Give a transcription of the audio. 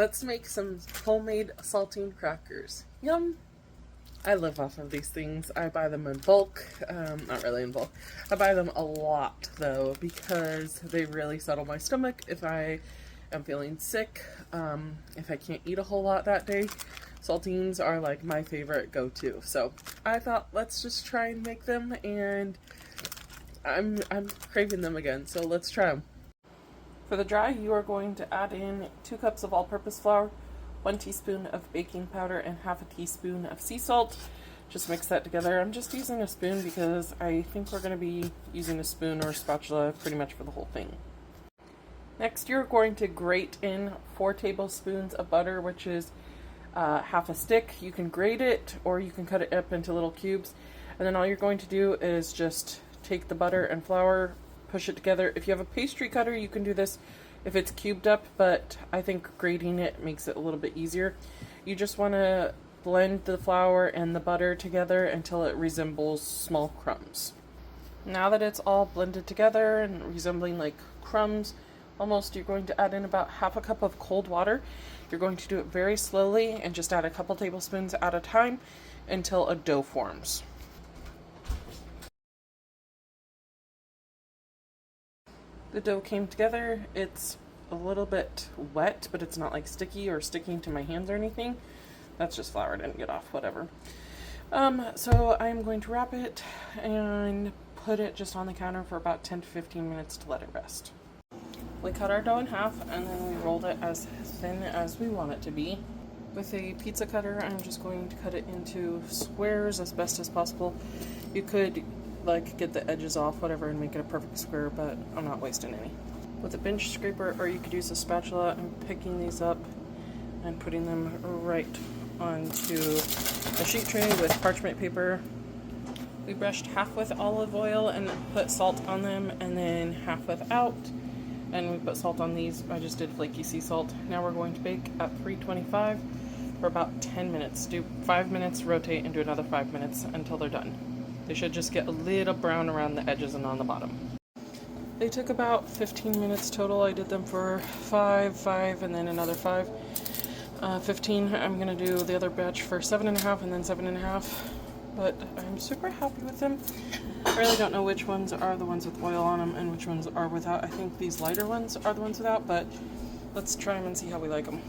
Let's make some homemade saltine crackers. Yum! I live off of these things. I buy them in bulk. Not really in bulk. I buy them a lot though because they really settle my stomach if I am feeling sick. If I can't eat a whole lot that day, saltines are like my favorite go-to. So I thought let's just try and make them, and I'm craving them again. So let's try them. For the dry, you are going to add in 2 cups of all-purpose flour, 1 teaspoon of baking powder, and half a teaspoon of sea salt. Just mix that together. I'm just using a spoon because I think we're going to be using a spoon or a spatula pretty much for the whole thing. Next, you're going to grate in 4 tablespoons of butter, which is half a stick. You can grate it or you can cut it up into little cubes. And then all you're going to do is just take the butter and flour, push it together. If you have a pastry cutter, you can do this if it's cubed up, but I think grating it makes it a little bit easier. You just want to blend the flour and the butter together until it resembles small crumbs. Now that it's all blended together and resembling like crumbs, almost, you're going to add in about half a cup of cold water. You're going to do it very slowly and just add a couple tablespoons at a time until a dough forms. The dough came together. It's a little bit wet, but it's not like sticky or sticking to my hands or anything. That's just flour, didn't get off, whatever. So I'm going to wrap it and put it just on the counter for about 10 to 15 minutes to let it rest. We cut our dough in half and then we rolled it as thin as we want it to be. With a pizza cutter, I'm just going to cut it into squares as best as possible. You could like get the edges off, whatever, and make it a perfect square, but I'm not wasting any. With a bench scraper, or you could use a spatula, I'm picking these up and putting them right onto a sheet tray with parchment paper. We brushed half with olive oil and put salt on them, and then half without. And we put salt on these. I just did flaky sea salt. Now we're going to bake at 325 for about 10 minutes. Do 5 minutes, rotate, and do another 5 minutes until they're done. They should just get a little brown around the edges and on the bottom. They took about 15 minutes total. I did them for 5, and then another 5. 15, I'm gonna do the other batch for 7.5 and then 7.5. But I'm super happy with them. I really don't know which ones are the ones with oil on them and which ones are without. I think these lighter ones are the ones without, but let's try them and see how we like them.